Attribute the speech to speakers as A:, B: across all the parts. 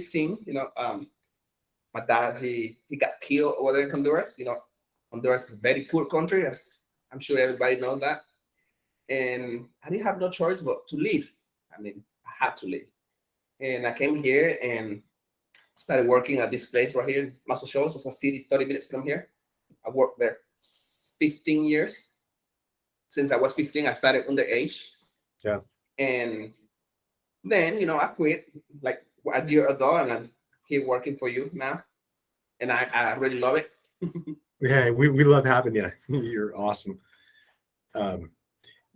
A: 15, my dad, he got killed over there in Honduras. Honduras is a very poor country, as I'm sure everybody knows that. And I didn't have no choice but to leave. I mean, I had to leave. And I came here and started working at this place right here, Massachusetts. It's a city 30 minutes from here. I worked there 15 years. Since I was 15, I started underage.
B: Yeah.
A: And then, I quit like a year ago, and I'm here working for you now. And I really love it.
B: Yeah, we love having you. You're awesome.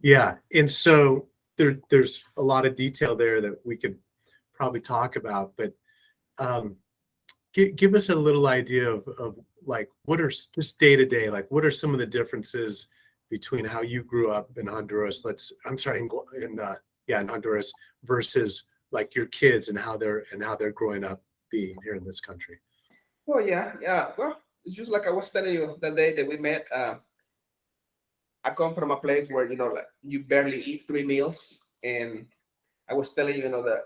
B: Yeah, and so there's a lot of detail there that we could probably talk about, but give us a little idea of like what are just day to day, like what are some of the differences between how you grew up in Honduras? In Honduras versus like your kids and how they're growing up being here in this country.
A: Oh yeah. Well, it's just like I was telling you that day that we met. I come from a place where like you barely eat 3 meals, and I was telling you, that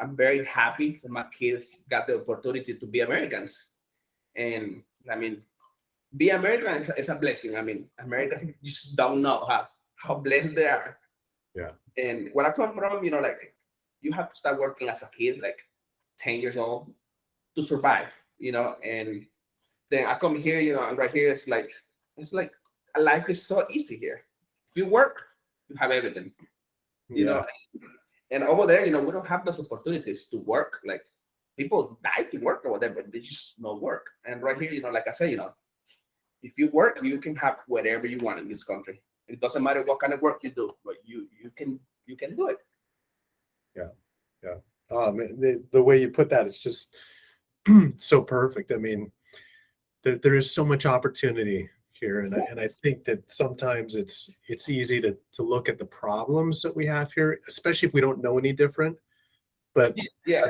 A: I'm very happy that my kids got the opportunity to be Americans, and I mean, be American is a blessing. I mean, Americans just don't know how blessed they are.
B: Yeah.
A: And where I come from, like you have to start working as a kid, like 10 years old, to survive, and then I come here, and right here it's like life is so easy here. If you work, you have everything,
B: Yeah.
A: and over there, we don't have those opportunities to work. Like people die to work over there, but they just no work. And right here, like I say, if you work, you can have whatever you want in this country. It doesn't matter what kind of work you do, but you can do it.
B: Yeah. The way you put that, it's just so perfect. I mean, there is so much opportunity here, and I think that sometimes it's easy to look at the problems that we have here, especially if we don't know any different. But
A: Yeah,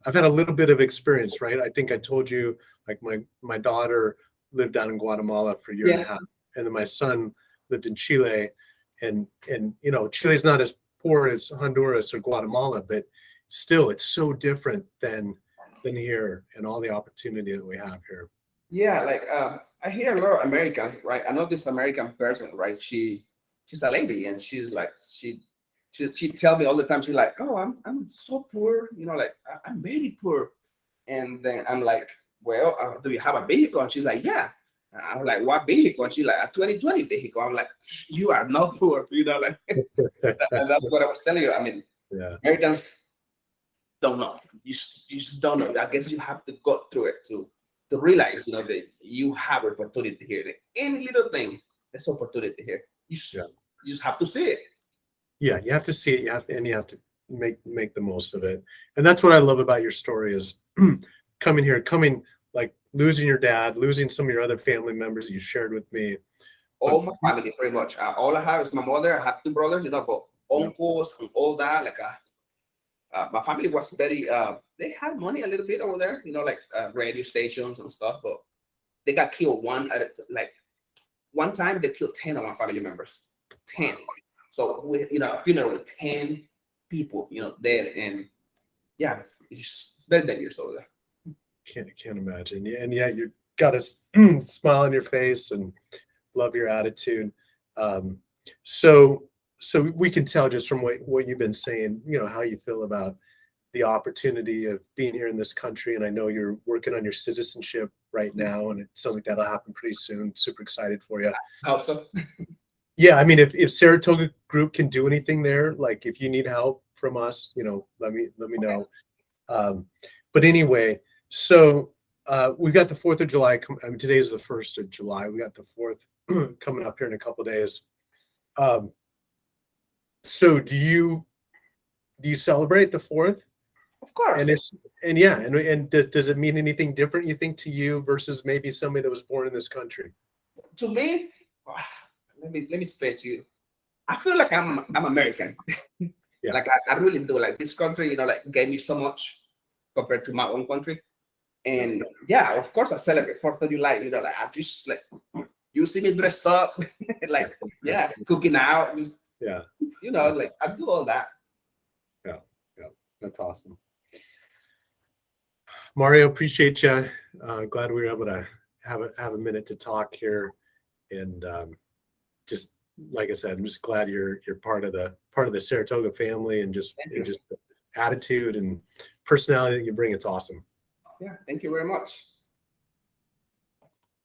B: I've had a little bit of experience, right? I think I told you, like my daughter lived down in Guatemala for a year and a half, and then my son lived in Chile, and Chile's not as poor as Honduras or Guatemala, but still it's so different than here and all the opportunity that we have here.
A: Yeah, like I hear a lot of Americans, right? I know this American person, right? She's a lady, and she's like she tell me all the time. She's like, "Oh, I'm so poor, like I'm very poor." And then I'm like, "Well, do you have a vehicle?" And she's like, "Yeah." I'm like, "What vehicle?" And she's like, "A 2020 vehicle." I'm like, "You are not poor," like. And that's what I was telling you. I mean,
B: Yeah.
A: Americans don't know. You just don't know. I guess you have to go through it to realize, that you have opportunity here. That any little thing, there's opportunity here. You just have to see it.
B: Yeah, you have to see it. You have to make the most of it. And that's what I love about your story is coming like losing your dad, losing some of your other family members that you shared with me.
A: All my family, pretty much. All I have is my mother. I have 2 brothers, but uncles and all that. Like my family was very. They had money a little bit over there, like radio stations and stuff. But they got killed one time. They killed 10 of my family members. 10. So with a funeral with 10 people, dead, and yeah, it's very dangerous over there.
B: Can't imagine. Yeah, and you got a smile on your face and love your attitude. So we can tell just from what you've been saying, how you feel about the opportunity of being here in this country. And I know you're working on your citizenship right now, and it sounds like that'll happen pretty soon. Super excited for you.
A: I hope so.
B: Yeah, I mean, if Saratoga Group can do anything there, like if you need help from us, let me know. But anyway, so we got the 4th of July. I mean, today is the 1st of July. We got the 4th coming up here in a couple of days. So do you celebrate the 4th?
A: Of course.
B: And does it mean anything different, you think, to you versus maybe somebody that was born in this country?
A: To me, let me explain to you. I feel like I'm American.
B: Yeah.
A: Like I really do. Like this country, like gave me so much compared to my own country. And yeah, of course I celebrate 4th of July. Like I just like you see me dressed up, like cooking out. Like I do all that.
B: Yeah, that's awesome. Mario, appreciate you. Glad we were able to have a minute to talk here, and just like I said, I'm just glad you're part of the Saratoga family, and just the attitude and personality that you bring. It's awesome.
A: Yeah, thank you very much.